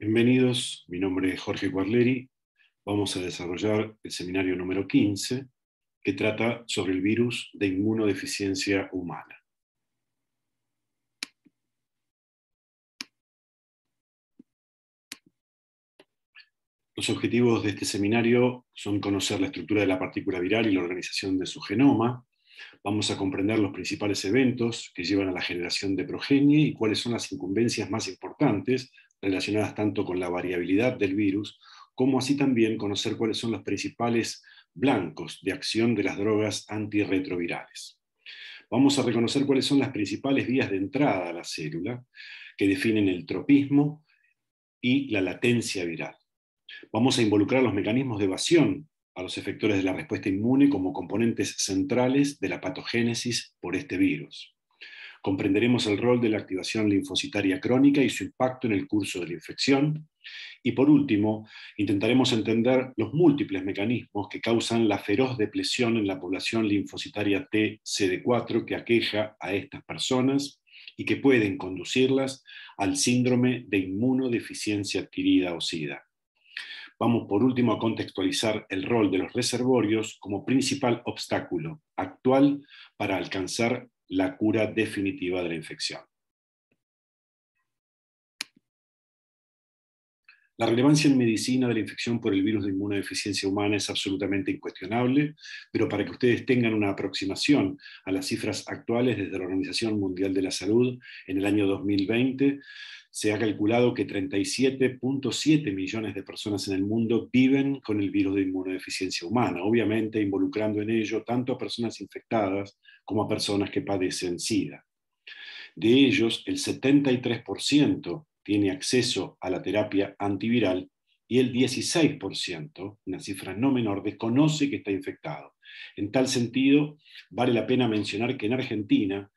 Bienvenidos, mi nombre es Jorge Quadleri. Vamos a desarrollar el seminario número 15, que trata sobre el virus de inmunodeficiencia humana. Los objetivos de este seminario son conocer la estructura de la partícula viral y la organización de su genoma. Vamos a comprender los principales eventos que llevan a la generación de progenie y cuáles son las incumbencias más importantes relacionadas tanto con la variabilidad del virus, como así también conocer cuáles son los principales blancos de acción de las drogas antirretrovirales. Vamos a reconocer cuáles son las principales vías de entrada a la célula que definen el tropismo y la latencia viral. Vamos a involucrar los mecanismos de evasión a los efectores de la respuesta inmune como componentes centrales de la patogénesis por este virus. Comprenderemos el rol de la activación linfocitaria crónica y su impacto en el curso de la infección. Y por último, intentaremos entender los múltiples mecanismos que causan la feroz depresión en la población linfocitaria T CD4 que aqueja a estas personas y que pueden conducirlas al síndrome de inmunodeficiencia adquirida o SIDA. Vamos por último a contextualizar el rol de los reservorios como principal obstáculo actual para alcanzar la cura definitiva de la infección. La relevancia en medicina de la infección por el virus de inmunodeficiencia humana es absolutamente incuestionable, pero para que ustedes tengan una aproximación a las cifras actuales desde la Organización Mundial de la Salud, en el año 2020 se ha calculado que 37.7 millones de personas en el mundo viven con el virus de inmunodeficiencia humana, obviamente involucrando en ello tanto a personas infectadas como a personas que padecen SIDA. De ellos, el 73% tiene acceso a la terapia antiviral y el 16%, una cifra no menor, desconoce que está infectado. En tal sentido, vale la pena mencionar que en Argentina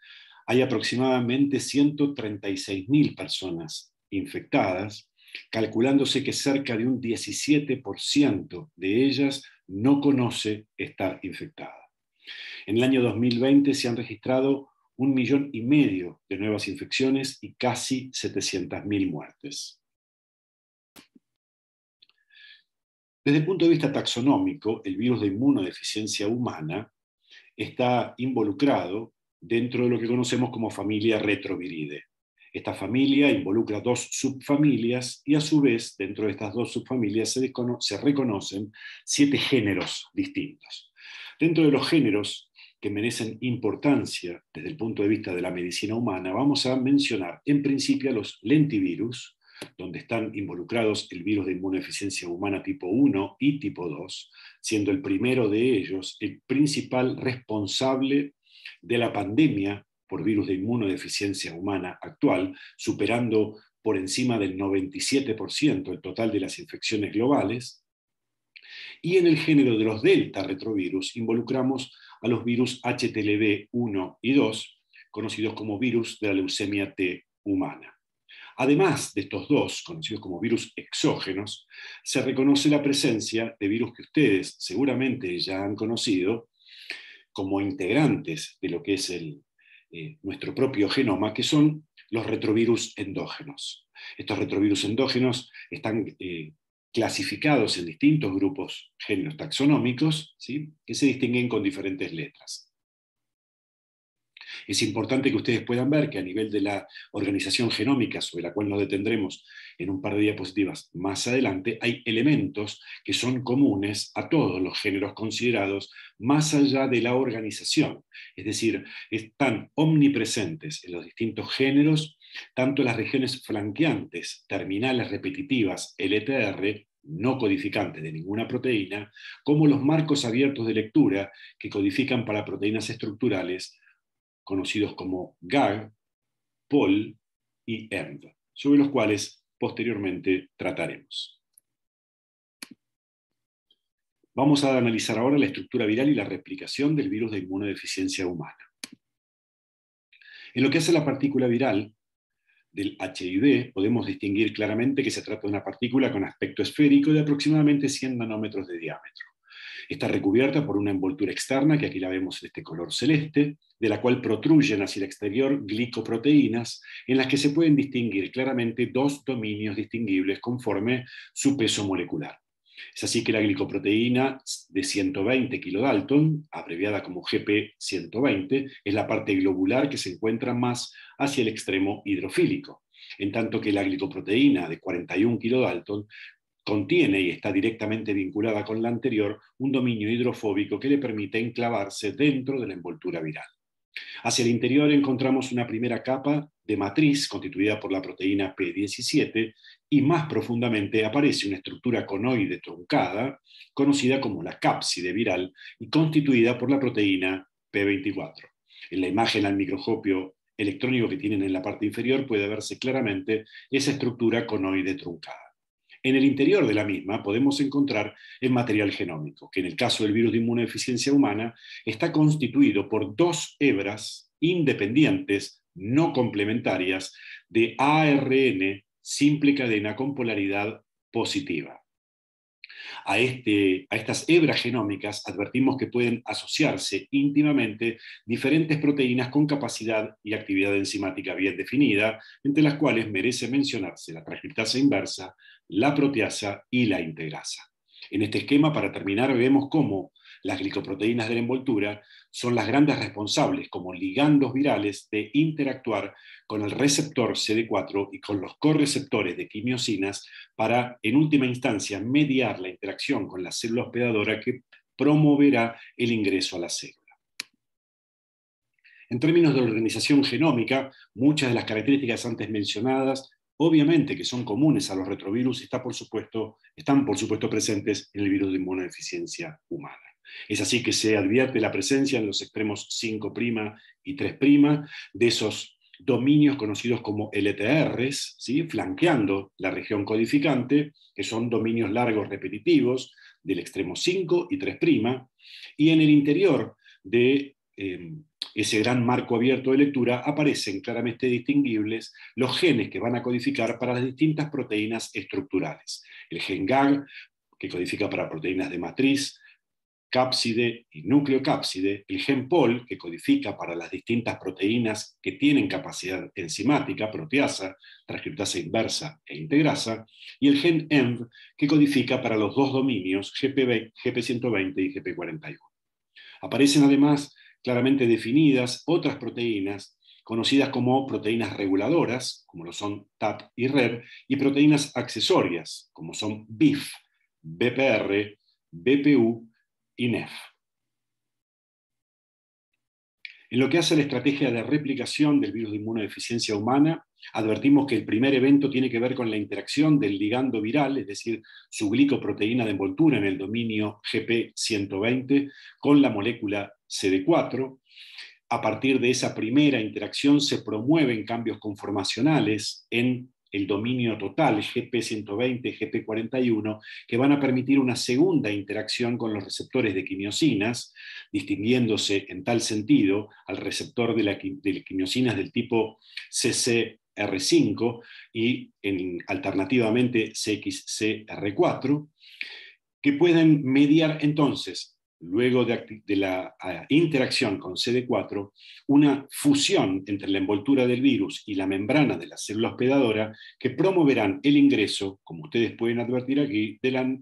hay aproximadamente 136.000 personas infectadas, calculándose que cerca de un 17% de ellas no conoce estar infectada. En el año 2020 se han registrado 1,5 millones de nuevas infecciones y casi 700.000 muertes. Desde el punto de vista taxonómico, el virus de inmunodeficiencia humana está involucrado dentro de lo que conocemos como familia Retroviridae. Esta familia involucra dos subfamilias y a su vez dentro de estas dos subfamilias se reconocen 7 géneros distintos. Dentro de los géneros que merecen importancia desde el punto de vista de la medicina humana, vamos a mencionar en principio a los lentivirus, donde están involucrados el virus de inmunodeficiencia humana tipo 1 y tipo 2, siendo el primero de ellos el principal responsable de la pandemia por virus de inmunodeficiencia humana actual, superando por encima del 97% el total de las infecciones globales. Y en el género de los delta retrovirus involucramos a los virus HTLV 1 y 2, conocidos como virus de la leucemia T humana. Además de estos dos, conocidos como virus exógenos, se reconoce la presencia de virus que ustedes seguramente ya han conocido como integrantes de lo que es nuestro propio genoma, que son los retrovirus endógenos. Estos retrovirus endógenos están clasificados en distintos grupos géneros taxonómicos, ¿sí?, que se distinguen con diferentes letras. Es importante que ustedes puedan ver que a nivel de la organización genómica, sobre la cual nos detendremos en un par de diapositivas más adelante, hay elementos que son comunes a todos los géneros considerados más allá de la organización. Es decir, están omnipresentes en los distintos géneros, tanto las regiones flanqueantes, terminales repetitivas, LTR, no codificantes de ninguna proteína, como los marcos abiertos de lectura que codifican para proteínas estructurales, conocidos como GAG, POL y EMV, sobre los cuales posteriormente trataremos. Vamos a analizar ahora la estructura viral y la replicación del virus de inmunodeficiencia humana. En lo que hace a la partícula viral del HIV, podemos distinguir claramente que se trata de una partícula con aspecto esférico de aproximadamente 100 nanómetros de diámetro. Está recubierta por una envoltura externa, que aquí la vemos en este color celeste, de la cual protruyen hacia el exterior glicoproteínas, en las que se pueden distinguir claramente dos dominios distinguibles conforme su peso molecular. Es así que la glicoproteína de 120 kilodalton, abreviada como GP120, es la parte globular que se encuentra más hacia el extremo hidrofílico, en tanto que la glicoproteína de 41 kilodalton contiene y está directamente vinculada con la anterior un dominio hidrofóbico que le permite enclavarse dentro de la envoltura viral. Hacia el interior encontramos una primera capa de matriz constituida por la proteína P17 y más profundamente aparece una estructura conoide truncada conocida como la cápside viral y constituida por la proteína P24. En la imagen al microscopio electrónico que tienen en la parte inferior puede verse claramente esa estructura conoide truncada. En el interior de la misma podemos encontrar el material genómico, que en el caso del virus de inmunodeficiencia humana está constituido por dos hebras independientes, no complementarias, de ARN simple cadena con polaridad positiva. A estas hebras genómicas advertimos que pueden asociarse íntimamente diferentes proteínas con capacidad y actividad enzimática bien definida, entre las cuales merece mencionarse la transcriptasa inversa, la proteasa y la integrasa. En este esquema, para terminar, vemos cómo las glicoproteínas de la envoltura son las grandes responsables como ligandos virales de interactuar con el receptor CD4 y con los correceptores de quimiosinas para, en última instancia, mediar la interacción con la célula hospedadora que promoverá el ingreso a la célula. En términos de organización genómica, muchas de las características antes mencionadas, obviamente que son comunes a los retrovirus, están por supuesto presentes en el virus de inmunodeficiencia humana. Es así que se advierte la presencia en los extremos 5' y 3' de esos dominios conocidos como LTRs, ¿sí?, flanqueando la región codificante, que son dominios largos repetitivos del extremo 5 y 3', y en el interior de ese gran marco abierto de lectura aparecen claramente distinguibles los genes que van a codificar para las distintas proteínas estructurales. El gen GAG, que codifica para proteínas de matriz, cápside y nucleocápside, el gen POL, que codifica para las distintas proteínas que tienen capacidad enzimática, proteasa, transcriptasa inversa e integrasa, y el gen ENV, que codifica para los dos dominios GP120 y GP41. Aparecen además claramente definidas otras proteínas conocidas como proteínas reguladoras, como lo son TAT y REB, y proteínas accesorias, como son BIF, BPR, BPU y NEF. En lo que hace a la estrategia de replicación del virus de inmunodeficiencia humana, advertimos que el primer evento tiene que ver con la interacción del ligando viral, es decir, su glicoproteína de envoltura en el dominio GP120, con la molécula CD4. A partir de esa primera interacción se promueven cambios conformacionales en el dominio total GP120, GP41, que van a permitir una segunda interacción con los receptores de quimiosinas, distinguiéndose en tal sentido al receptor de quimiosinas del tipo CCR5 y alternativamente CXCR4, que pueden mediar entonces, luego de la interacción con CD4, una fusión entre la envoltura del virus y la membrana de la célula hospedadora que promoverán el ingreso, como ustedes pueden advertir aquí, de la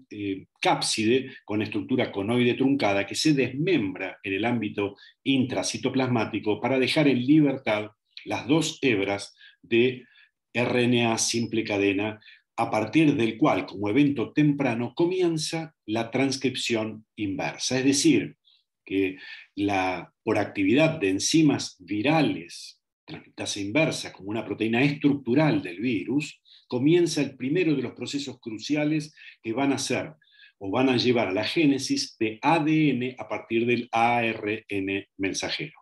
cápside con estructura conoide truncada que se desmembra en el ámbito intracitoplasmático para dejar en libertad las dos hebras de RNA simple cadena, a partir del cual, como evento temprano, comienza la transcripción inversa. Es decir, que por actividad de enzimas virales, transcriptasa inversa, como una proteína estructural del virus, comienza el primero de los procesos cruciales que van a hacer o van a llevar a la génesis de ADN a partir del ARN mensajero.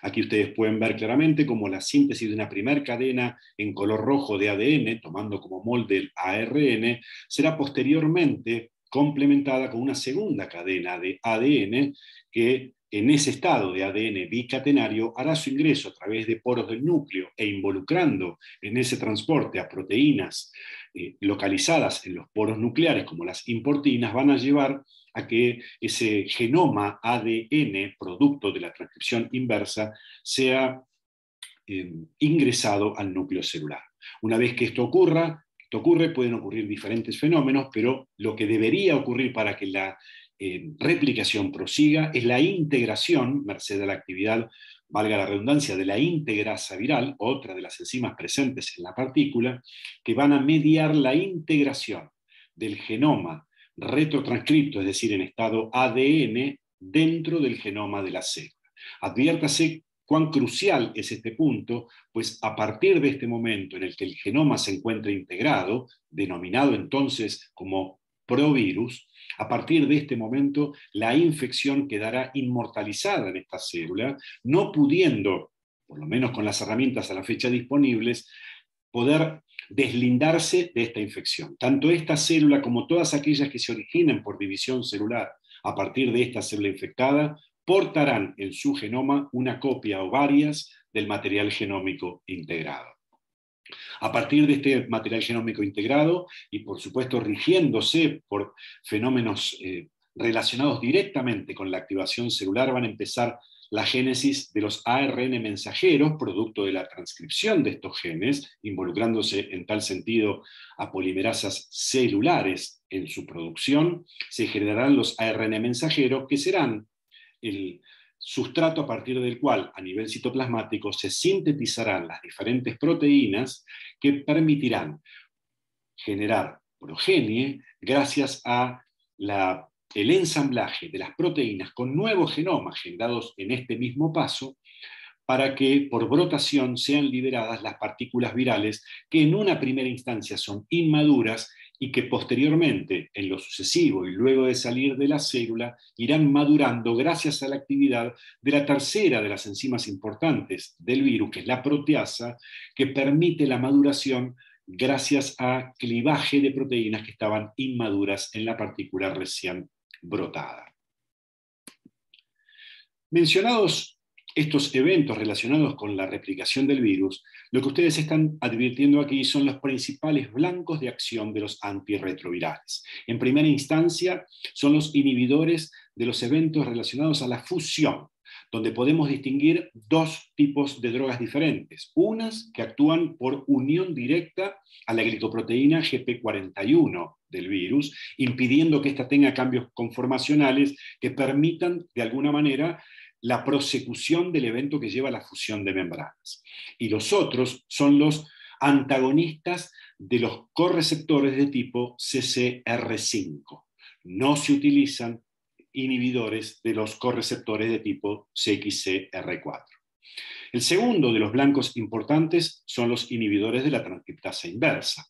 Aquí ustedes pueden ver claramente cómo la síntesis de una primera cadena en color rojo de ADN, tomando como molde el ARN, será posteriormente complementada con una segunda cadena de ADN que en ese estado de ADN bicatenario hará su ingreso a través de poros del núcleo e involucrando en ese transporte a proteínas localizadas en los poros nucleares como las importinas, van a llevar a que ese genoma ADN, producto de la transcripción inversa, sea ingresado al núcleo celular. Una vez que esto ocurre, pueden ocurrir diferentes fenómenos, pero lo que debería ocurrir para que la replicación prosiga es la integración, merced a la actividad, valga la redundancia, de la integrasa viral, otra de las enzimas presentes en la partícula, que van a mediar la integración del genoma retrotranscripto, es decir, en estado ADN, dentro del genoma de la célula. Adviértase cuán crucial es este punto, pues a partir de este momento en el que el genoma se encuentra integrado, denominado entonces como provirus, a partir de este momento la infección quedará inmortalizada en esta célula, no pudiendo, por lo menos con las herramientas a la fecha disponibles, poder deslindarse de esta infección. Tanto esta célula como todas aquellas que se originen por división celular a partir de esta célula infectada, portarán en su genoma una copia o varias del material genómico integrado. A partir de este material genómico integrado, y por supuesto rigiéndose por fenómenos relacionados directamente con la activación celular, van a empezar la génesis de los ARN mensajeros, producto de la transcripción de estos genes, involucrándose en tal sentido a polimerasas celulares en su producción. Se generarán los ARN mensajeros, que serán el sustrato a partir del cual, a nivel citoplasmático, se sintetizarán las diferentes proteínas que permitirán generar progenie gracias a el ensamblaje de las proteínas con nuevos genomas generados en este mismo paso, para que por brotación sean liberadas las partículas virales que en una primera instancia son inmaduras y que posteriormente, en lo sucesivo y luego de salir de la célula, irán madurando gracias a la actividad de la tercera de las enzimas importantes del virus, que es la proteasa, que permite la maduración gracias a clivaje de proteínas que estaban inmaduras en la partícula recién brotada. Mencionados estos eventos relacionados con la replicación del virus, lo que ustedes están advirtiendo aquí son los principales blancos de acción de los antirretrovirales. En primera instancia, son los inhibidores de los eventos relacionados a la fusión, donde podemos distinguir dos tipos de drogas diferentes. Unas que actúan por unión directa a la glicoproteína GP41 del virus, impidiendo que ésta tenga cambios conformacionales que permitan, de alguna manera, la prosecución del evento que lleva a la fusión de membranas. Y los otros son los antagonistas de los correceptores de tipo CCR5. No se utilizan inhibidores de los correceptores de tipo CXCR4. El segundo de los blancos importantes son los inhibidores de la transcriptasa inversa,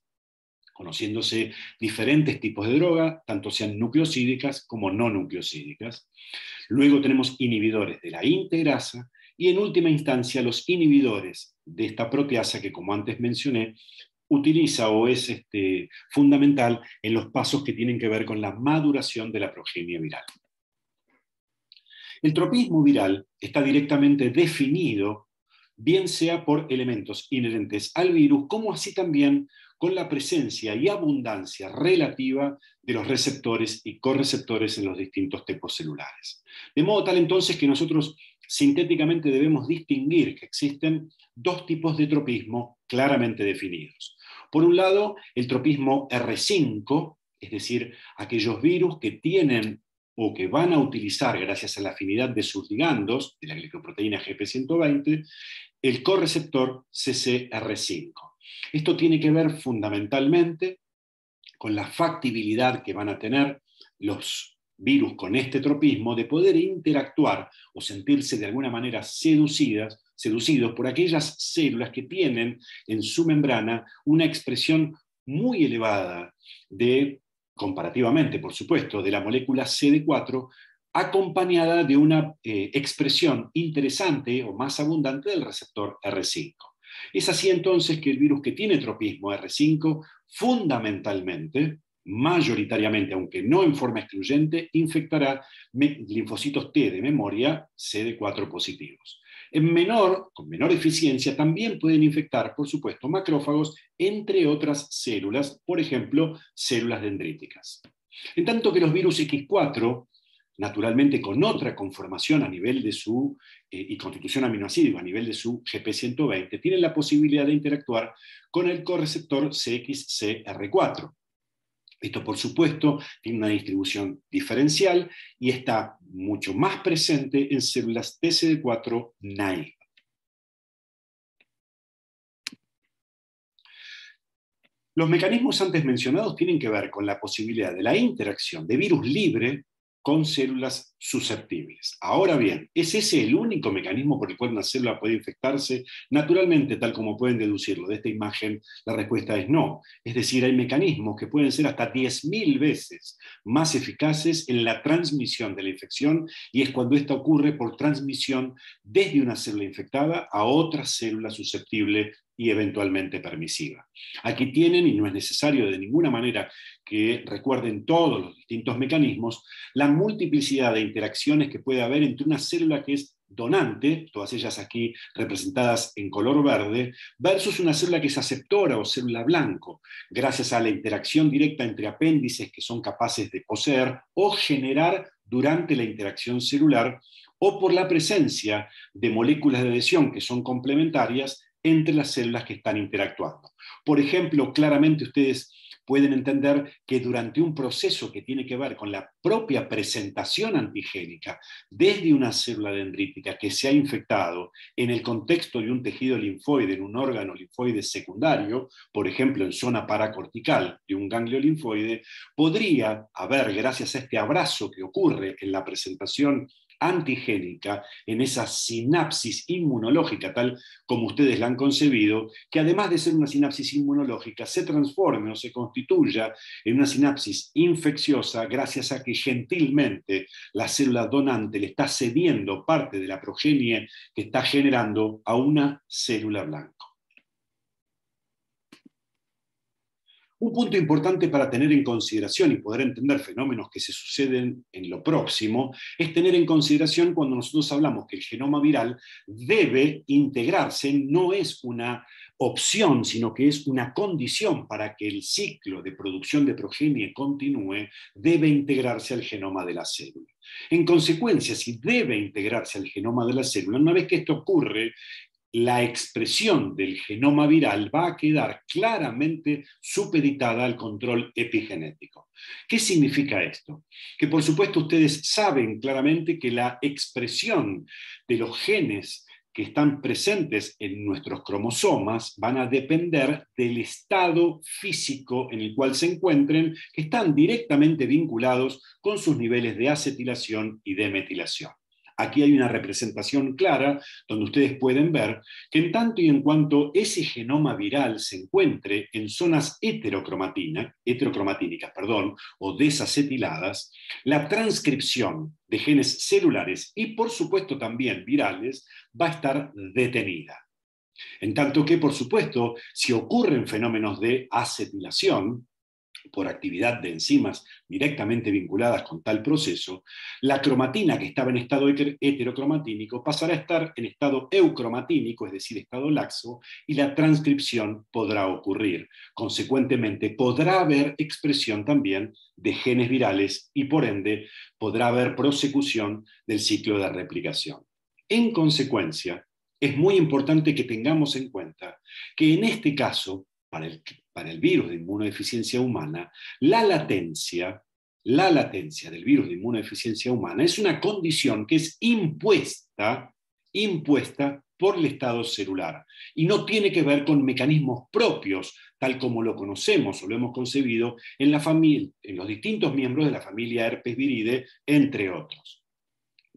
conociéndose diferentes tipos de droga, tanto sean nucleosídicas como no nucleosídicas. Luego tenemos inhibidores de la integrasa y en última instancia los inhibidores de esta proteasa que, como antes mencioné, utiliza o es fundamental en los pasos que tienen que ver con la maduración de la progenie viral. El tropismo viral está directamente definido, bien sea por elementos inherentes al virus, como así también con la presencia y abundancia relativa de los receptores y correceptores en los distintos tipos celulares. De modo tal entonces que nosotros sintéticamente debemos distinguir que existen dos tipos de tropismo claramente definidos. Por un lado, el tropismo R5, es decir, aquellos virus que tienen o que van a utilizar, gracias a la afinidad de sus ligandos, de la glicoproteína GP120, el correceptor CCR5. Esto tiene que ver fundamentalmente con la factibilidad que van a tener los virus con este tropismo de poder interactuar o sentirse de alguna manera seducidos por aquellas células que tienen en su membrana una expresión muy elevada comparativamente, por supuesto, de la molécula CD4, acompañada de una expresión interesante o más abundante del receptor R5. Es así entonces que el virus que tiene tropismo R5 fundamentalmente, mayoritariamente, aunque no en forma excluyente, infectará linfocitos T de memoria CD4 positivos. Con menor eficiencia, también pueden infectar, por supuesto, macrófagos, entre otras células, por ejemplo, células dendríticas. En tanto que los virus X4, naturalmente con otra conformación a nivel de su, y constitución aminoácido a nivel de su GP120, tienen la posibilidad de interactuar con el correceptor CXCR4. Esto, por supuesto, tiene una distribución diferencial y está mucho más presente en células TCD4 naive. Los mecanismos antes mencionados tienen que ver con la posibilidad de la interacción de virus libre con células susceptibles. Ahora bien, ¿es ese el único mecanismo por el cual una célula puede infectarse? Naturalmente, tal como pueden deducirlo de esta imagen, la respuesta es no. Es decir, hay mecanismos que pueden ser hasta 10.000 veces más eficaces en la transmisión de la infección, y es cuando esta ocurre por transmisión desde una célula infectada a otra célula susceptible y eventualmente permisiva. Aquí tienen, y no es necesario de ninguna manera que recuerden todos los distintos mecanismos, la multiplicidad de interacciones que puede haber entre una célula que es donante, todas ellas aquí representadas en color verde, versus una célula que es aceptora o célula blanco, gracias a la interacción directa entre apéndices que son capaces de poseer o generar durante la interacción celular, o por la presencia de moléculas de adhesión que son complementarias entre las células que están interactuando. Por ejemplo, claramente ustedes pueden entender que durante un proceso que tiene que ver con la propia presentación antigénica desde una célula dendrítica que se ha infectado en el contexto de un tejido linfoide, en un órgano linfoide secundario, por ejemplo en zona paracortical de un ganglio linfoide, podría haber, gracias a este abrazo que ocurre en la presentación antigénica, en esa sinapsis inmunológica tal como ustedes la han concebido, que además de ser una sinapsis inmunológica, se transforme o se constituya en una sinapsis infecciosa gracias a que gentilmente la célula donante le está cediendo parte de la progenie que está generando a una célula blanco. Un punto importante para tener en consideración y poder entender fenómenos que se suceden en lo próximo es tener en consideración cuando nosotros hablamos que el genoma viral debe integrarse, no es una opción, sino que es una condición para que el ciclo de producción de progenie continúe, debe integrarse al genoma de la célula. En consecuencia, si debe integrarse al genoma de la célula, una vez que esto ocurre, la expresión del genoma viral va a quedar claramente supeditada al control epigenético. ¿Qué significa esto? Que por supuesto ustedes saben claramente que la expresión de los genes que están presentes en nuestros cromosomas van a depender del estado físico en el cual se encuentren, que están directamente vinculados con sus niveles de acetilación y de metilación. Aquí hay una representación clara donde ustedes pueden ver que en tanto y en cuanto ese genoma viral se encuentre en zonas heterocromatínicas, o desacetiladas, la transcripción de genes celulares y por supuesto también virales va a estar detenida. En tanto que, por supuesto, si ocurren fenómenos de acetilación, por actividad de enzimas directamente vinculadas con tal proceso, la cromatina que estaba en estado heterocromatínico pasará a estar en estado eucromatínico, es decir, estado laxo, y la transcripción podrá ocurrir. Consecuentemente, podrá haber expresión también de genes virales y, por ende, podrá haber prosecución del ciclo de replicación. En consecuencia, es muy importante que tengamos en cuenta que en este caso, para el virus de inmunodeficiencia humana, la latencia del virus de inmunodeficiencia humana es una condición que es impuesta por el estado celular y no tiene que ver con mecanismos propios, tal como lo conocemos o lo hemos concebido en los distintos miembros de la familia Herpes viridae, entre otros.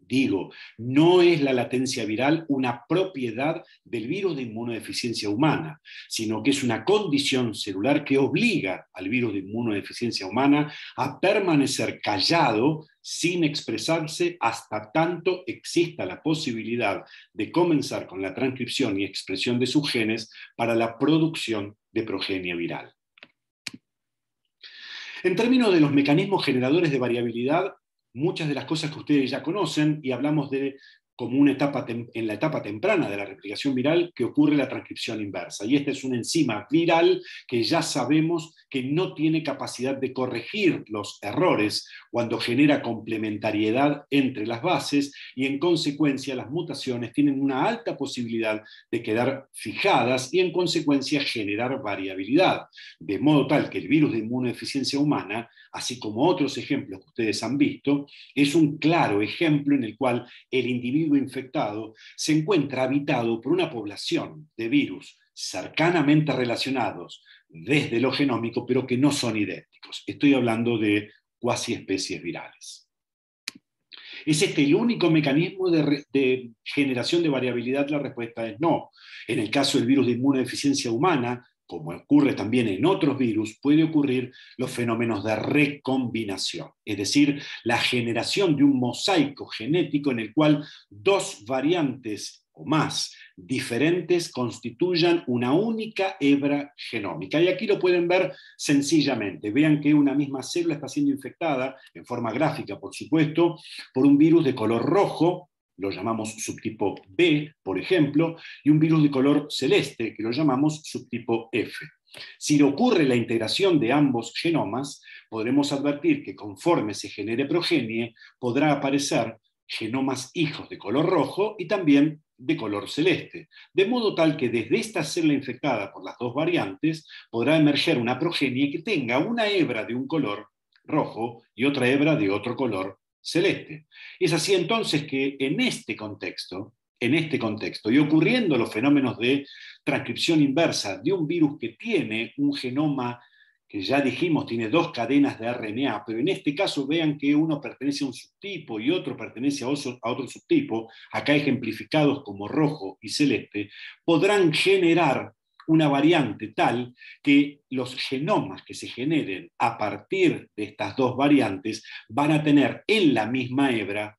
Digo, no es la latencia viral una propiedad del virus de inmunodeficiencia humana, sino que es una condición celular que obliga al virus de inmunodeficiencia humana a permanecer callado sin expresarse hasta tanto exista la posibilidad de comenzar con la transcripción y expresión de sus genes para la producción de progenie viral. En términos de los mecanismos generadores de variabilidad, muchas de las cosas que ustedes ya conocen, y hablamos de como en la etapa temprana de la replicación viral que ocurre la transcripción inversa. Y esta es una enzima viral que ya sabemos que no tiene capacidad de corregir los errores cuando genera complementariedad entre las bases y en consecuencia las mutaciones tienen una alta posibilidad de quedar fijadas y en consecuencia generar variabilidad. De modo tal que el virus de inmunodeficiencia humana, así como otros ejemplos que ustedes han visto, es un claro ejemplo en el cual el individuo infectado se encuentra habitado por una población de virus cercanamente relacionados desde lo genómico, pero que no son idénticos. Estoy hablando de cuasi especies virales. ¿Es este el único mecanismo de generación de variabilidad? La respuesta es no. En el caso del virus de inmunodeficiencia humana, como ocurre también en otros virus, puede ocurrir los fenómenos de recombinación, es decir, la generación de un mosaico genético en el cual dos variantes o más diferentes constituyan una única hebra genómica. Y aquí lo pueden ver sencillamente. Vean que una misma célula está siendo infectada, en forma gráfica por supuesto, por un virus de color rojo, lo llamamos subtipo B, por ejemplo, y un virus de color celeste, que lo llamamos subtipo F. Si ocurre la integración de ambos genomas, podremos advertir que conforme se genere progenie, podrá aparecer genomas hijos de color rojo y también de color celeste, de modo tal que desde esta célula infectada por las dos variantes podrá emerger una progenie que tenga una hebra de un color rojo y otra hebra de otro color celeste. Es así entonces que en este contexto, y ocurriendo los fenómenos de transcripción inversa de un virus que tiene un genoma que ya dijimos tiene dos cadenas de RNA, pero en este caso vean que uno pertenece a un subtipo y otro pertenece a otro subtipo, acá ejemplificados como rojo y celeste, podrán generar una variante tal que los genomas que se generen a partir de estas dos variantes van a tener en la misma hebra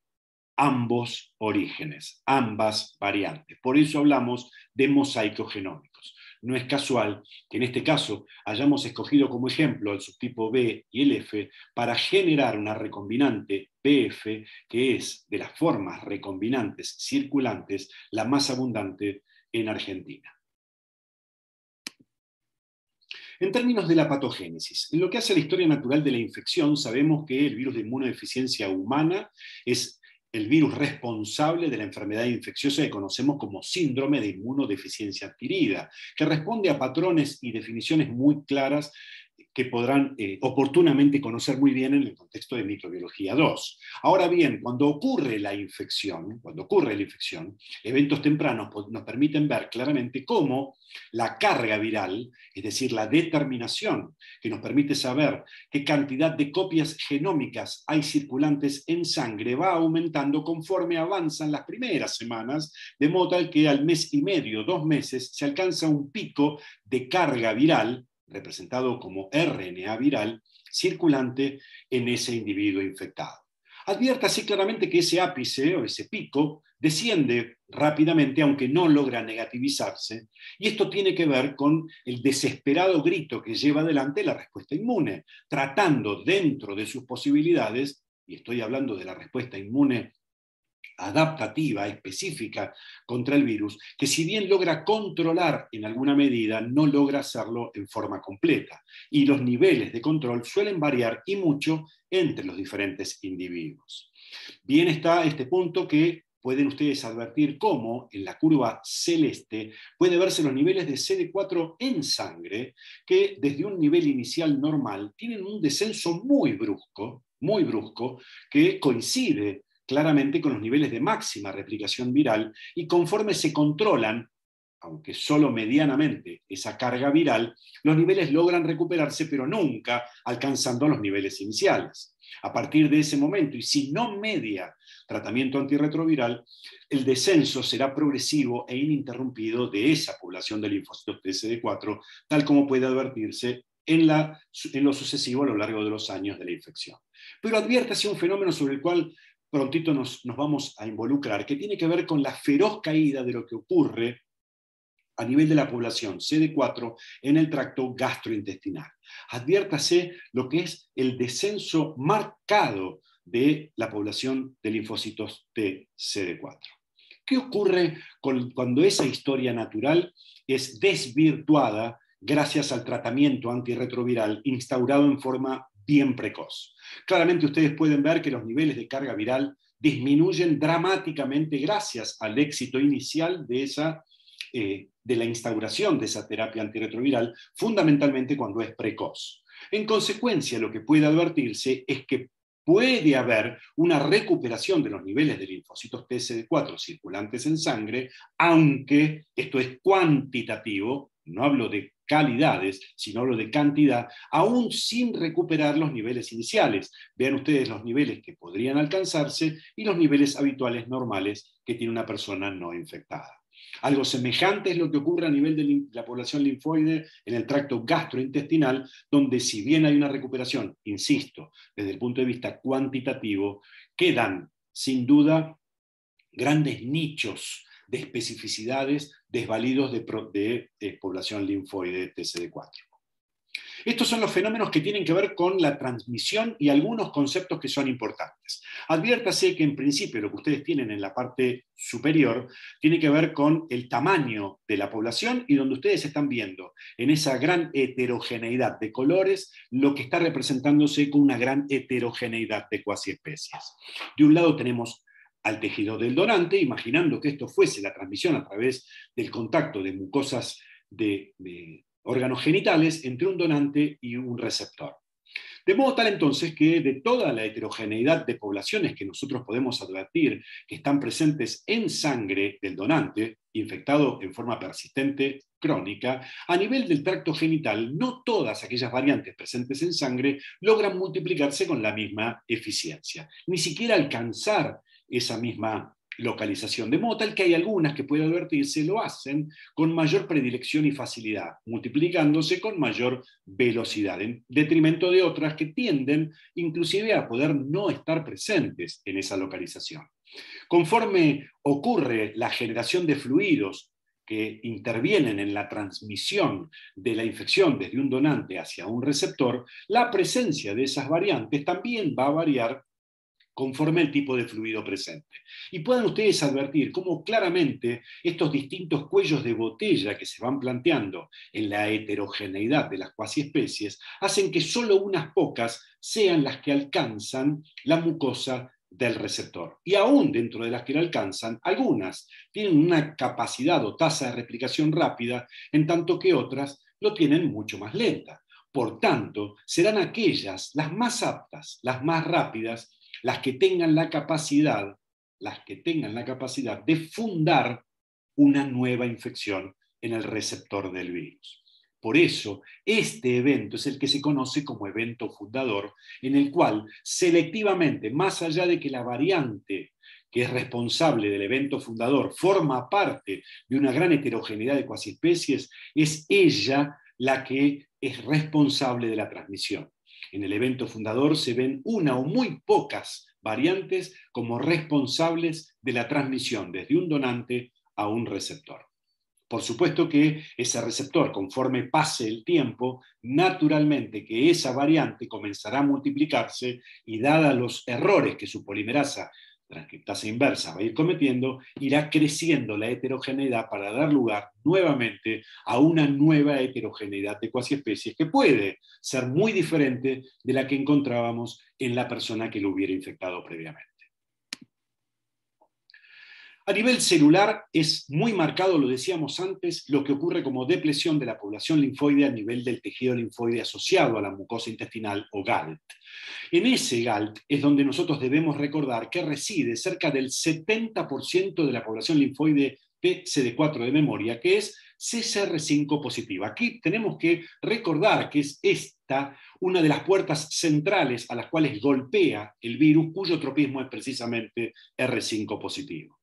ambos orígenes, ambas variantes. Por eso hablamos de mosaicos genómicos. No es casual que en este caso hayamos escogido como ejemplo el subtipo B y el F para generar una recombinante BF, que es de las formas recombinantes circulantes la más abundante en Argentina. En términos de la patogénesis, en lo que hace a la historia natural de la infección, sabemos que el virus de inmunodeficiencia humana es el virus responsable de la enfermedad infecciosa que conocemos como síndrome de inmunodeficiencia adquirida, que responde a patrones y definiciones muy claras que podrán oportunamente conocer muy bien en el contexto de microbiología 2. Ahora bien, cuando ocurre la infección, eventos tempranos nos permiten ver claramente cómo la carga viral, es decir, la determinación que nos permite saber qué cantidad de copias genómicas hay circulantes en sangre, va aumentando conforme avanzan las primeras semanas, de modo tal que al mes y medio, 2 meses, se alcanza un pico de carga viral representado como RNA viral, circulante en ese individuo infectado. Adviértase claramente que ese ápice o ese pico desciende rápidamente, aunque no logra negativizarse, y esto tiene que ver con el desesperado grito que lleva adelante la respuesta inmune, tratando dentro de sus posibilidades, y estoy hablando de la respuesta inmune adaptativa, específica contra el virus, que si bien logra controlar en alguna medida, no logra hacerlo en forma completa. Y los niveles de control suelen variar y mucho entre los diferentes individuos. Bien está este punto que pueden ustedes advertir cómo en la curva celeste puede verse los niveles de CD4 en sangre, que desde un nivel inicial normal tienen un descenso muy brusco, que coincide claramente con los niveles de máxima replicación viral, y conforme se controlan, aunque solo medianamente, esa carga viral, los niveles logran recuperarse, pero nunca alcanzando los niveles iniciales. A partir de ese momento, y si no media tratamiento antirretroviral, el descenso será progresivo e ininterrumpido de esa población de linfocitos TCD4, tal como puede advertirse en lo sucesivo a lo largo de los años de la infección. Pero adviértase un fenómeno sobre el cual prontito nos vamos a involucrar, que tiene que ver con la feroz caída de lo que ocurre a nivel de la población CD4 en el tracto gastrointestinal. Adviértase lo que es el descenso marcado de la población de linfocitos T CD4. ¿Qué ocurre cuando esa historia natural es desvirtuada gracias al tratamiento antirretroviral instaurado en forma bien precoz? Claramente ustedes pueden ver que los niveles de carga viral disminuyen dramáticamente gracias al éxito inicial de la instauración de esa terapia antirretroviral, fundamentalmente cuando es precoz. En consecuencia, lo que puede advertirse es que puede haber una recuperación de los niveles de linfocitos TSD4 circulantes en sangre, aunque esto es cuantitativo, no hablo de calidades, sino hablo de cantidad, aún sin recuperar los niveles iniciales. Vean ustedes los niveles que podrían alcanzarse y los niveles habituales normales que tiene una persona no infectada. Algo semejante es lo que ocurre a nivel de la población linfoide en el tracto gastrointestinal, donde si bien hay una recuperación, insisto, desde el punto de vista cuantitativo, quedan sin duda grandes nichos de especificidades desvalidos de población linfoide TSD4. Estos son los fenómenos que tienen que ver con la transmisión y algunos conceptos que son importantes. Adviértase que en principio lo que ustedes tienen en la parte superior tiene que ver con el tamaño de la población y donde ustedes están viendo en esa gran heterogeneidad de colores lo que está representándose con una gran heterogeneidad de cuasiespecies. De un lado tenemos al tejido del donante, imaginando que esto fuese la transmisión a través del contacto de mucosas de órganos genitales entre un donante y un receptor. De modo tal entonces que de toda la heterogeneidad de poblaciones que nosotros podemos advertir que están presentes en sangre del donante, infectado en forma persistente, crónica, a nivel del tracto genital, no todas aquellas variantes presentes en sangre logran multiplicarse con la misma eficiencia, ni siquiera alcanzar esa misma localización, de modo tal que hay algunas que puede advertirse lo hacen con mayor predilección y facilidad, multiplicándose con mayor velocidad, en detrimento de otras que tienden inclusive a poder no estar presentes en esa localización. Conforme ocurre la generación de fluidos que intervienen en la transmisión de la infección desde un donante hacia un receptor, la presencia de esas variantes también va a variar conforme al tipo de fluido presente. Y pueden ustedes advertir cómo claramente estos distintos cuellos de botella que se van planteando en la heterogeneidad de las cuasiespecies hacen que solo unas pocas sean las que alcanzan la mucosa del receptor. Y aún dentro de las que la alcanzan, algunas tienen una capacidad o tasa de replicación rápida, en tanto que otras lo tienen mucho más lenta. Por tanto, serán aquellas las más aptas, las más rápidas, las que tengan la capacidad de fundar una nueva infección en el receptor del virus. Por eso, este evento es el que se conoce como evento fundador, en el cual selectivamente, más allá de que la variante que es responsable del evento fundador forma parte de una gran heterogeneidad de cuasiespecies, es ella la que es responsable de la transmisión. En el evento fundador se ven una o muy pocas variantes como responsables de la transmisión desde un donante a un receptor. Por supuesto que ese receptor, conforme pase el tiempo, naturalmente que esa variante comenzará a multiplicarse y dada los errores que su polimerasa transcriptasa inversa va a ir cometiendo, irá creciendo la heterogeneidad para dar lugar nuevamente a una nueva heterogeneidad de cuasiespecies que puede ser muy diferente de la que encontrábamos en la persona que lo hubiera infectado previamente. A nivel celular es muy marcado, lo decíamos antes, lo que ocurre como depresión de la población linfoide a nivel del tejido linfoide asociado a la mucosa intestinal o GALT. En ese GALT es donde nosotros debemos recordar que reside cerca del 70% de la población linfoide TCD4 de memoria, que es CCR5 positiva. Aquí tenemos que recordar que es esta una de las puertas centrales a las cuales golpea el virus, cuyo tropismo es precisamente R5 positivo.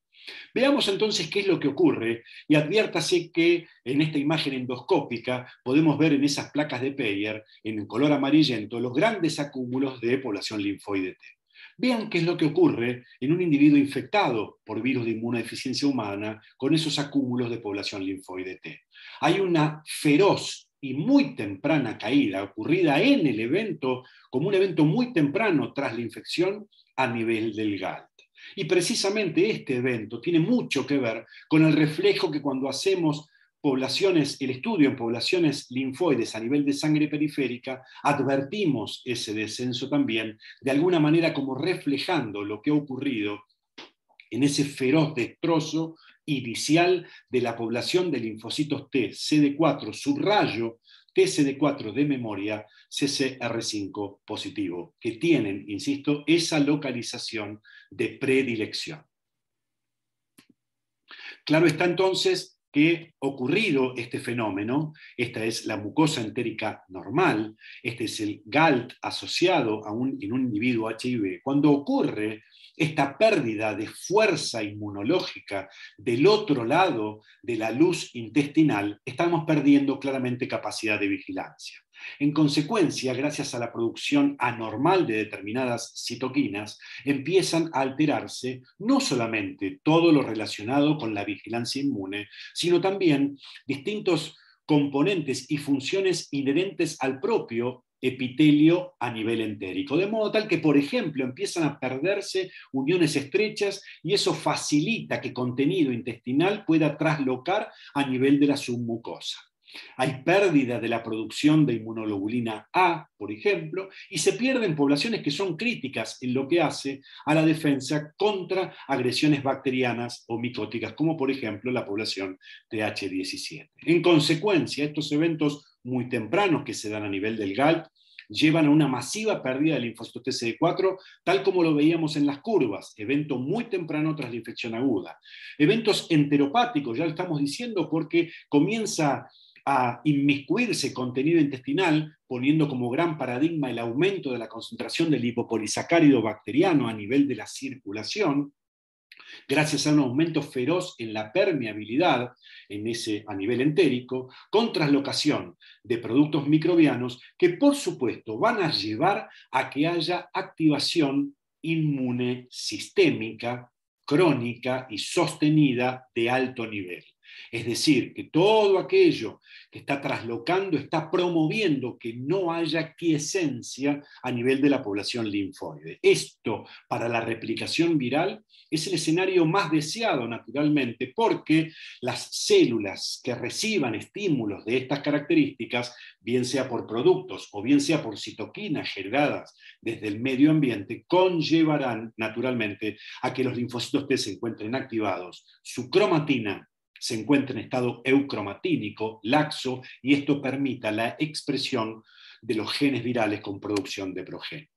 Veamos entonces qué es lo que ocurre y adviértase que en esta imagen endoscópica podemos ver en esas placas de Peyer, en color amarillento, los grandes acúmulos de población linfoide T. Vean qué es lo que ocurre en un individuo infectado por virus de inmunodeficiencia humana con esos acúmulos de población linfoide T. Hay una feroz y muy temprana caída ocurrida en el evento, como un evento muy temprano tras la infección a nivel del GALT. Y precisamente este evento tiene mucho que ver con el reflejo que cuando hacemos el estudio en poblaciones linfoides a nivel de sangre periférica, advertimos ese descenso también, de alguna manera como reflejando lo que ha ocurrido en ese feroz destrozo inicial de la población de linfocitos T, CD4, subrayo TCD4 de memoria, CCR5 positivo, que tienen, insisto, esa localización de predilección. Claro está entonces que ocurrido este fenómeno, esta es la mucosa entérica normal, este es el GALT asociado en un individuo HIV, cuando ocurre esta pérdida de fuerza inmunológica del otro lado de la luz intestinal, estamos perdiendo claramente capacidad de vigilancia. En consecuencia, gracias a la producción anormal de determinadas citoquinas, empiezan a alterarse no solamente todo lo relacionado con la vigilancia inmune, sino también distintos componentes y funciones inherentes al propio epitelio a nivel entérico, de modo tal que, por ejemplo, empiezan a perderse uniones estrechas y eso facilita que contenido intestinal pueda traslocar a nivel de la submucosa. Hay pérdida de la producción de inmunoglobulina A, por ejemplo, y se pierden poblaciones que son críticas en lo que hace a la defensa contra agresiones bacterianas o micóticas, como por ejemplo la población TH17. En consecuencia, estos eventos muy tempranos que se dan a nivel del GALT llevan a una masiva pérdida de linfocitos TCD4, tal como lo veíamos en las curvas, evento muy temprano tras la infección aguda. Eventos enteropáticos, ya lo estamos diciendo, porque comienza a inmiscuirse contenido intestinal, poniendo como gran paradigma el aumento de la concentración del lipopolisacárido bacteriano a nivel de la circulación, gracias a un aumento feroz en la permeabilidad a nivel entérico, con traslocación de productos microbianos que por supuesto van a llevar a que haya activación inmune sistémica, crónica y sostenida de alto nivel. Es decir, que todo aquello que está traslocando está promoviendo que no haya quiesencia a nivel de la población linfoide. Esto, para la replicación viral, es el escenario más deseado naturalmente, porque las células que reciban estímulos de estas características, bien sea por productos o bien sea por citoquinas generadas desde el medio ambiente, conllevarán naturalmente a que los linfocitos T se encuentren activados, su cromatina se encuentra en estado eucromatínico, laxo, y esto permita la expresión de los genes virales con producción de progenie.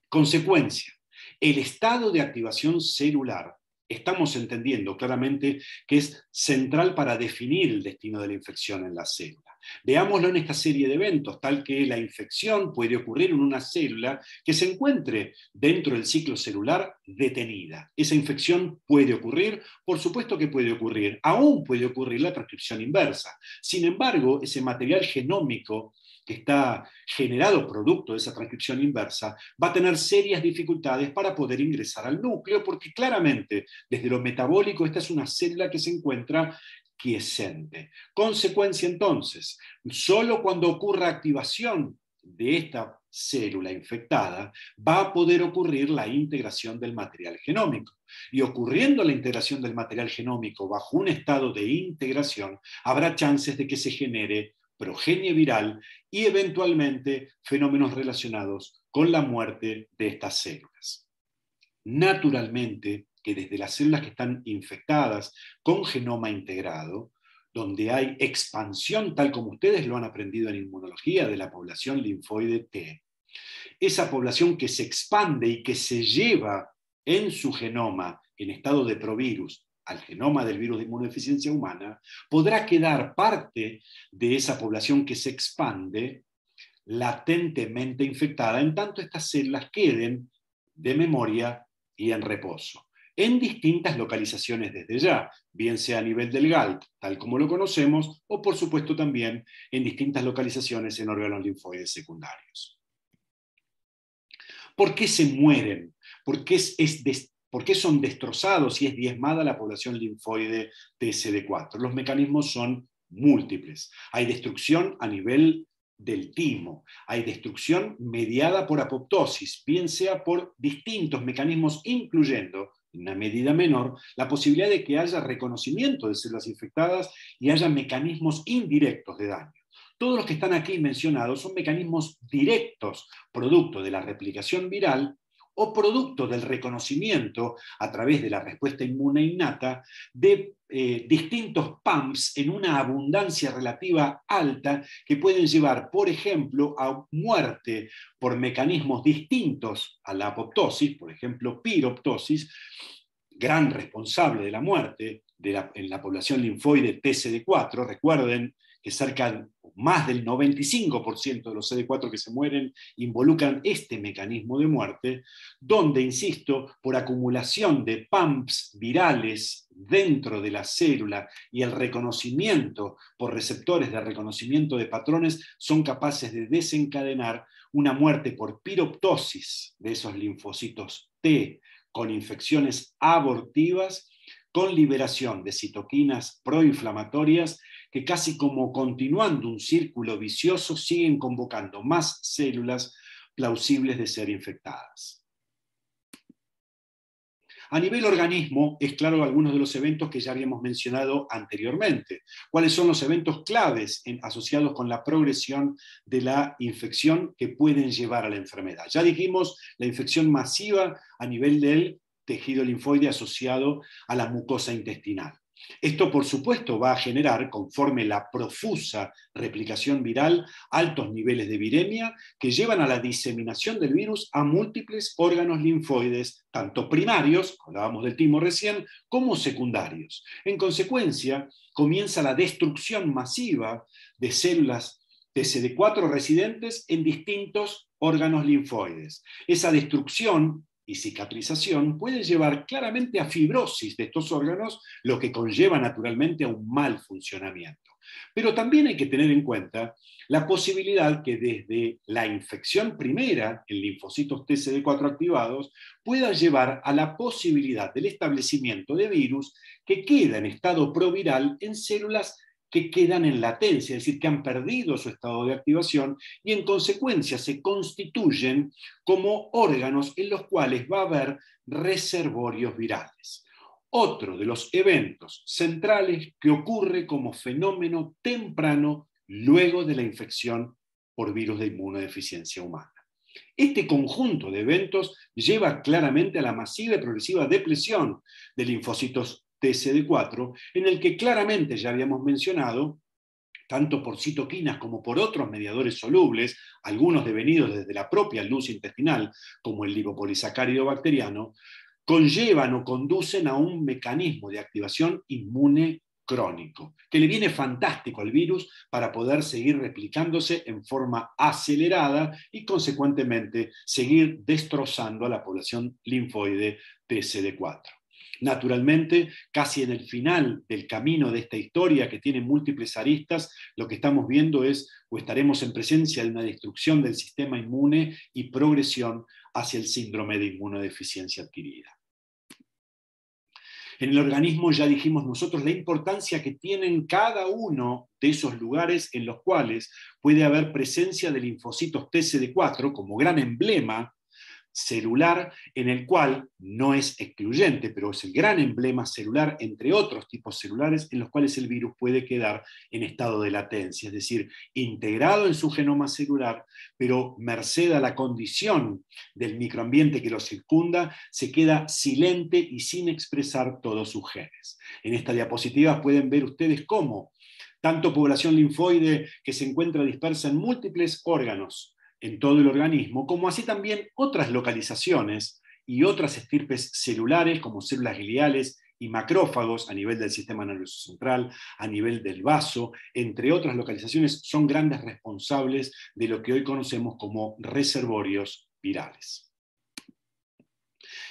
Consecuencia, el estado de activación celular, estamos entendiendo claramente que es central para definir el destino de la infección en la célula. Veámoslo en esta serie de eventos, tal que la infección puede ocurrir en una célula que se encuentre dentro del ciclo celular detenida. Esa infección puede ocurrir, por supuesto que puede ocurrir, aún puede ocurrir la transcripción inversa. Sin embargo, ese material genómico que está generado producto de esa transcripción inversa, va a tener serias dificultades para poder ingresar al núcleo, porque claramente, desde lo metabólico, esta es una célula que se encuentra quiescente. Consecuencia entonces, solo cuando ocurra activación de esta célula infectada, va a poder ocurrir la integración del material genómico. Y ocurriendo la integración del material genómico bajo un estado de integración, habrá chances de que se genere progenie viral y eventualmente fenómenos relacionados con la muerte de estas células. Naturalmente, que desde las células que están infectadas con genoma integrado, donde hay expansión, tal como ustedes lo han aprendido en inmunología, de la población linfoide T, esa población que se expande y que se lleva en su genoma, en estado de provirus, al genoma del virus de inmunodeficiencia humana, podrá quedar parte de esa población que se expande latentemente infectada, en tanto estas células queden de memoria y en reposo, en distintas localizaciones desde ya, bien sea a nivel del GALT, tal como lo conocemos, o por supuesto también en distintas localizaciones en órganos linfoides secundarios. ¿Por qué se mueren? ¿Por qué son destrozados y es diezmada la población linfoide TCD4? Los mecanismos son múltiples. Hay destrucción a nivel del timo. Hay destrucción mediada por apoptosis, bien sea por distintos mecanismos, incluyendo, en una medida menor, la posibilidad de que haya reconocimiento de células infectadas y haya mecanismos indirectos de daño. Todos los que están aquí mencionados son mecanismos directos, producto de la replicación viral o producto del reconocimiento a través de la respuesta inmune innata de distintos PAMPs en una abundancia relativa alta que pueden llevar, por ejemplo, a muerte por mecanismos distintos a la apoptosis, por ejemplo, piroptosis, gran responsable de la muerte en la población linfoide TCD4. Recuerden que más del 95% de los CD4 que se mueren involucran este mecanismo de muerte, donde, insisto, por acumulación de PAMPs virales dentro de la célula y el reconocimiento por receptores de reconocimiento de patrones, son capaces de desencadenar una muerte por piroptosis de esos linfocitos T con infecciones abortivas, con liberación de citoquinas proinflamatorias que, casi como continuando un círculo vicioso, siguen convocando más células plausibles de ser infectadas. A nivel organismo, es claro algunos de los eventos que ya habíamos mencionado anteriormente. ¿Cuáles son los eventos claves asociados con la progresión de la infección que pueden llevar a la enfermedad? Ya dijimos la infección masiva a nivel del tejido linfoide asociado a la mucosa intestinal. Esto, por supuesto, va a generar, conforme la profusa replicación viral, altos niveles de viremia que llevan a la diseminación del virus a múltiples órganos linfoides, tanto primarios, hablábamos del timo recién, como secundarios. En consecuencia, comienza la destrucción masiva de células TCD4 residentes en distintos órganos linfoides. Esa destrucción y cicatrización puede llevar claramente a fibrosis de estos órganos, lo que conlleva naturalmente a un mal funcionamiento. Pero también hay que tener en cuenta la posibilidad que desde la infección primera en linfocitos TCD4 activados pueda llevar a la posibilidad del establecimiento de virus que queda en estado proviral en células que quedan en latencia, es decir, que han perdido su estado de activación y en consecuencia se constituyen como órganos en los cuales va a haber reservorios virales. Otro de los eventos centrales que ocurre como fenómeno temprano luego de la infección por virus de inmunodeficiencia humana. Este conjunto de eventos lleva claramente a la masiva y progresiva depresión de linfocitos TCD4, en el que claramente ya habíamos mencionado, tanto por citoquinas como por otros mediadores solubles, algunos devenidos desde la propia luz intestinal, como el lipopolisacárido bacteriano, conllevan o conducen a un mecanismo de activación inmune crónico, que le viene fantástico al virus para poder seguir replicándose en forma acelerada y, consecuentemente, seguir destrozando a la población linfoide TCD4. Naturalmente, casi en el final del camino de esta historia que tiene múltiples aristas, lo que estamos viendo es, o estaremos en presencia de una destrucción del sistema inmune y progresión hacia el síndrome de inmunodeficiencia adquirida. En el organismo ya dijimos nosotros la importancia que tienen cada uno de esos lugares en los cuales puede haber presencia de linfocitos TCD4 como gran emblema celular, en el cual no es excluyente, pero es el gran emblema celular entre otros tipos celulares en los cuales el virus puede quedar en estado de latencia, es decir, integrado en su genoma celular, pero merced a la condición del microambiente que lo circunda, se queda silente y sin expresar todos sus genes. En esta diapositiva pueden ver ustedes cómo tanto población linfoide que se encuentra dispersa en múltiples órganos en todo el organismo, como así también otras localizaciones y otras estirpes celulares, como células gliales y macrófagos a nivel del sistema nervioso central, a nivel del vaso, entre otras localizaciones, son grandes responsables de lo que hoy conocemos como reservorios virales.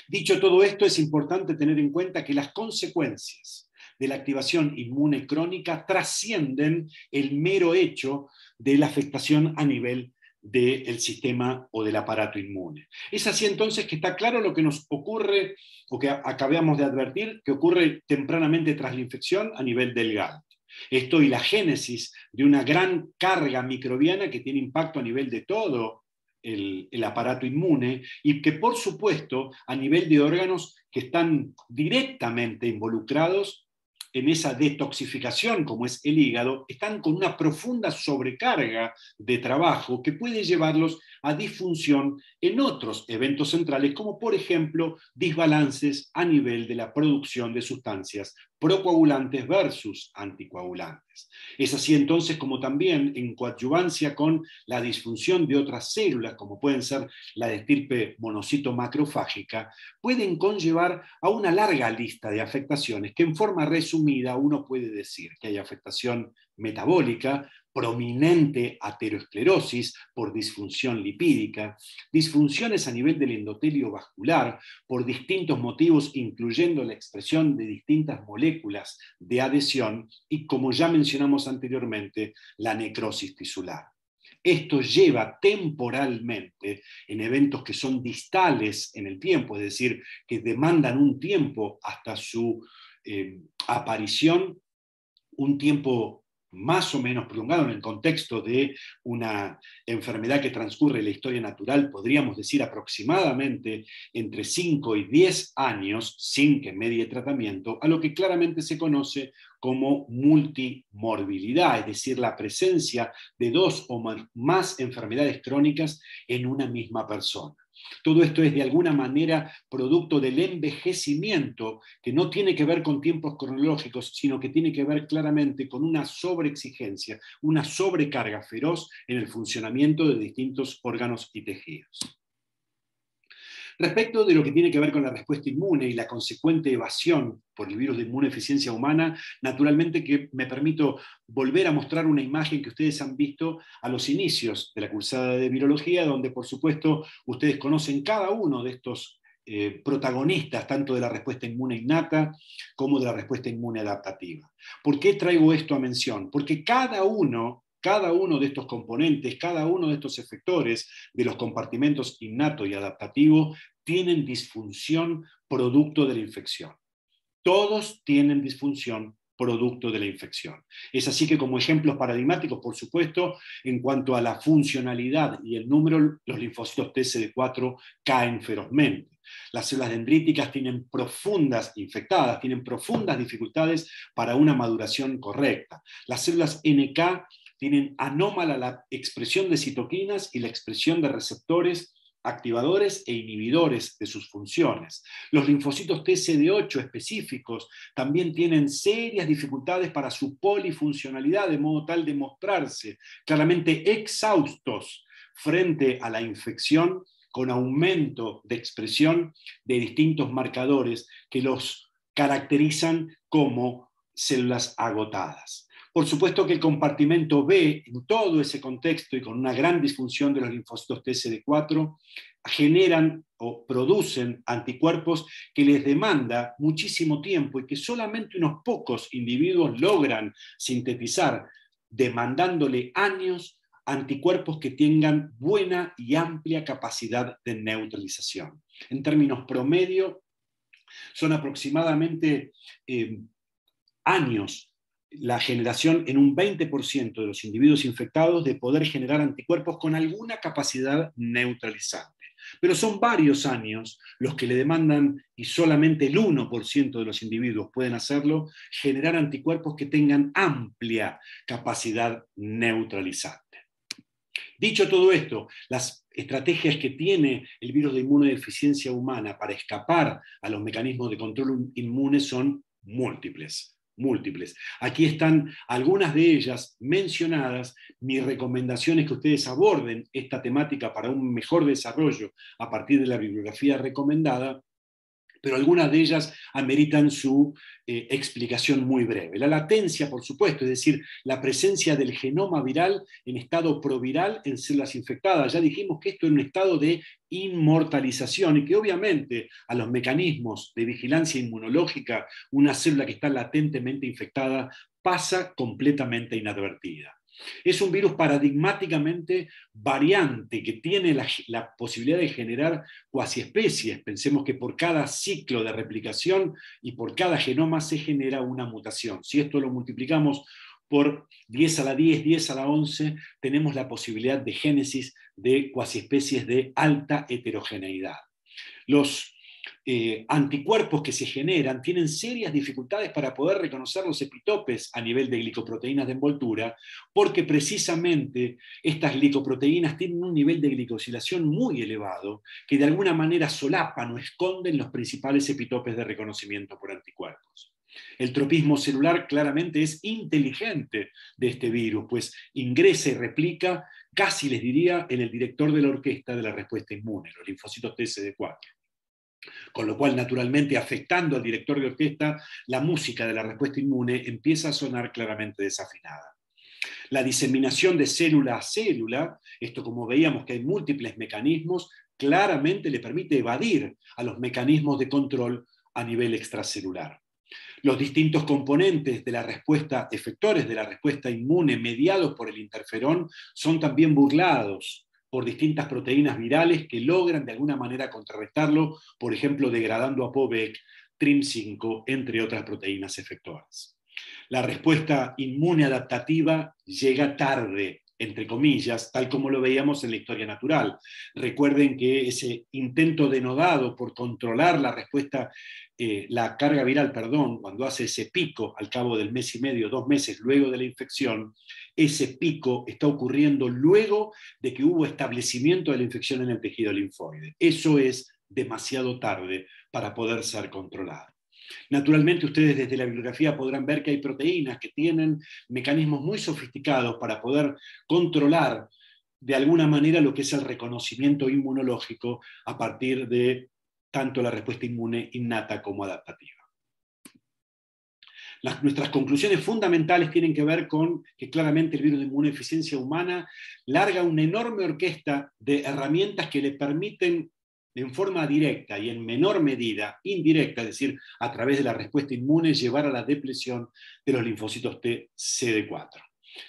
Dicho todo esto, es importante tener en cuenta que las consecuencias de la activación inmune crónica trascienden el mero hecho de la afectación a nivel del sistema o del aparato inmune. Es así entonces que está claro lo que nos ocurre, o que acabamos de advertir, que ocurre tempranamente tras la infección a nivel del GALT. Esto y la génesis de una gran carga microbiana que tiene impacto a nivel de todo el aparato inmune y que, por supuesto, a nivel de órganos que están directamente involucrados en esa detoxificación, como es el hígado, están con una profunda sobrecarga de trabajo que puede llevarlos a disfunción en otros eventos centrales, como por ejemplo desbalances a nivel de la producción de sustancias procoagulantes versus anticoagulantes. Es así entonces como también en coadyuvancia con la disfunción de otras células, como pueden ser la de estirpe monocito macrofágica, pueden conllevar a una larga lista de afectaciones que en forma resumida uno puede decir que hay afectación metabólica, prominente aterosclerosis por disfunción lipídica, disfunciones a nivel del endotelio vascular por distintos motivos, incluyendo la expresión de distintas moléculas de adhesión y, como ya mencionamos anteriormente, la necrosis tisular. Esto lleva temporalmente, en eventos que son distales en el tiempo, es decir, que demandan un tiempo hasta su aparición, un tiempo más o menos prolongado en el contexto de una enfermedad que transcurre en la historia natural, podríamos decir aproximadamente entre 5 y 10 años sin que medie tratamiento, a lo que claramente se conoce como multimorbilidad, es decir, la presencia de 2 o más enfermedades crónicas en una misma persona. Todo esto es de alguna manera producto del envejecimiento, que no tiene que ver con tiempos cronológicos, sino que tiene que ver claramente con una sobreexigencia, una sobrecarga feroz en el funcionamiento de distintos órganos y tejidos. Respecto de lo que tiene que ver con la respuesta inmune y la consecuente evasión por el virus de inmunodeficiencia humana, naturalmente que me permito volver a mostrar una imagen que ustedes han visto a los inicios de la cursada de virología, donde por supuesto ustedes conocen cada uno de estos protagonistas, tanto de la respuesta inmune innata como de la respuesta inmune adaptativa. ¿Por qué traigo esto a mención? Porque cada uno de estos componentes, cada uno de estos efectores de los compartimentos innato y adaptativo tienen disfunción producto de la infección. Todos tienen disfunción producto de la infección. Es así que como ejemplos paradigmáticos, por supuesto, en cuanto a la funcionalidad y el número, los linfocitos TCD4 caen ferozmente. Las células dendríticas tienen infectadas, tienen profundas dificultades para una maduración correcta. Las células NK tienen anómala la expresión de citoquinas y la expresión de receptores activadores e inhibidores de sus funciones. Los linfocitos TCD8 específicos también tienen serias dificultades para su polifuncionalidad, de modo tal de mostrarse claramente exhaustos frente a la infección, con aumento de expresión de distintos marcadores que los caracterizan como células agotadas. Por supuesto que el compartimento B, en todo ese contexto y con una gran disfunción de los linfocitos TCD4, generan o producen anticuerpos que les demanda muchísimo tiempo y que solamente unos pocos individuos logran sintetizar, demandándole años anticuerpos que tengan buena y amplia capacidad de neutralización. En términos promedio, son aproximadamente años la generación en un 20% de los individuos infectados de poder generar anticuerpos con alguna capacidad neutralizante. Pero son varios años los que le demandan, y solamente el 1% de los individuos pueden hacerlo, generar anticuerpos que tengan amplia capacidad neutralizante. Dicho todo esto, las estrategias que tiene el virus de inmunodeficiencia humana para escapar a los mecanismos de control inmune son múltiples. Aquí están algunas de ellas mencionadas. Mi recomendación es que ustedes aborden esta temática para un mejor desarrollo a partir de la bibliografía recomendada, pero algunas de ellas ameritan su explicación muy breve. La latencia, por supuesto, es decir, la presencia del genoma viral en estado proviral en células infectadas. Ya dijimos que esto es un estado de inmortalización y que obviamente a los mecanismos de vigilancia inmunológica, una célula que está latentemente infectada pasa completamente inadvertida. Es un virus paradigmáticamente variante que tiene la posibilidad de generar cuasi especies. Pensemos que por cada ciclo de replicación y por cada genoma se genera una mutación. Si esto lo multiplicamos por 10 a la 10, 10 a la 11, tenemos la posibilidad de génesis de cuasiespecies de alta heterogeneidad. Los anticuerpos que se generan tienen serias dificultades para poder reconocer los epitopes a nivel de glicoproteínas de envoltura, porque precisamente estas glicoproteínas tienen un nivel de glicosilación muy elevado que de alguna manera solapan o esconden los principales epitopes de reconocimiento por anticuerpos. El tropismo celular claramente es inteligente de este virus, pues ingresa y replica, casi les diría, en el director de la orquesta de la respuesta inmune, los linfocitos TSD4. Con lo cual, naturalmente, afectando al director de orquesta, la música de la respuesta inmune empieza a sonar claramente desafinada. La diseminación de célula a célula, esto como veíamos que hay múltiples mecanismos, claramente le permite evadir a los mecanismos de control a nivel extracelular. Los distintos componentes de la respuesta, efectores de la respuesta inmune mediados por el interferón, son también burlados por distintas proteínas virales que logran de alguna manera contrarrestarlo, por ejemplo, degradando a POVEC, TRIM5, entre otras proteínas efectoras. La respuesta inmune adaptativa llega tarde, entre comillas, tal como lo veíamos en la historia natural. Recuerden que ese intento denodado por controlar la respuesta, la carga viral, perdón, cuando hace ese pico al cabo del mes y medio, 2 meses luego de la infección, ese pico está ocurriendo luego de que hubo establecimiento de la infección en el tejido linfoide. Eso es demasiado tarde para poder ser controlado. Naturalmente, ustedes desde la bibliografía podrán ver que hay proteínas que tienen mecanismos muy sofisticados para poder controlar de alguna manera lo que es el reconocimiento inmunológico a partir de tanto la respuesta inmune innata como adaptativa. Nuestras conclusiones fundamentales tienen que ver con que claramente el virus de inmunodeficiencia humana larga una enorme orquesta de herramientas que le permiten en forma directa y en menor medida indirecta, es decir, a través de la respuesta inmune, llevar a la depresión de los linfocitos T CD4.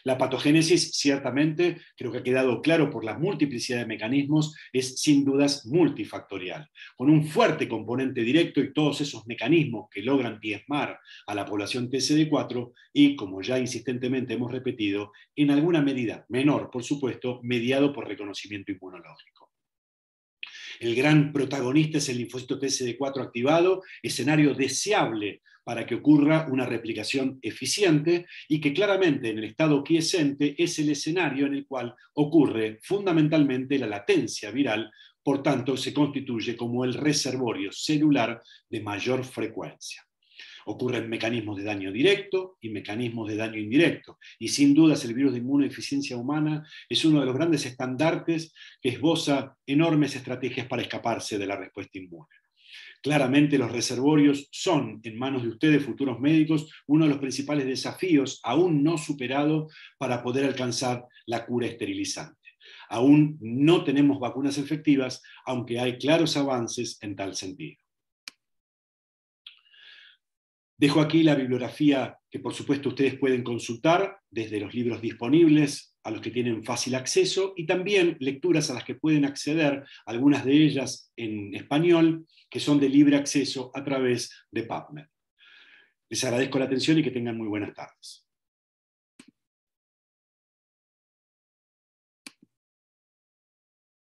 La patogénesis, ciertamente, creo que ha quedado claro por la multiplicidad de mecanismos, es sin dudas multifactorial, con un fuerte componente directo y todos esos mecanismos que logran diezmar a la población TCD4 y, como ya insistentemente hemos repetido, en alguna medida, menor por supuesto, mediado por reconocimiento inmunológico. El gran protagonista es el linfocito TCD4 activado, escenario deseable para que ocurra una replicación eficiente y que claramente en el estado quiescente es el escenario en el cual ocurre fundamentalmente la latencia viral, por tanto se constituye como el reservorio celular de mayor frecuencia. Ocurren mecanismos de daño directo y mecanismos de daño indirecto. Y sin dudas el virus de inmunodeficiencia humana es uno de los grandes estandartes que esboza enormes estrategias para escaparse de la respuesta inmune. Claramente los reservorios son, en manos de ustedes, futuros médicos, uno de los principales desafíos aún no superados para poder alcanzar la cura esterilizante. Aún no tenemos vacunas efectivas, aunque hay claros avances en tal sentido. Dejo aquí la bibliografía que por supuesto ustedes pueden consultar desde los libros disponibles a los que tienen fácil acceso y también lecturas a las que pueden acceder, algunas de ellas en español, que son de libre acceso a través de PubMed. Les agradezco la atención y que tengan muy buenas tardes.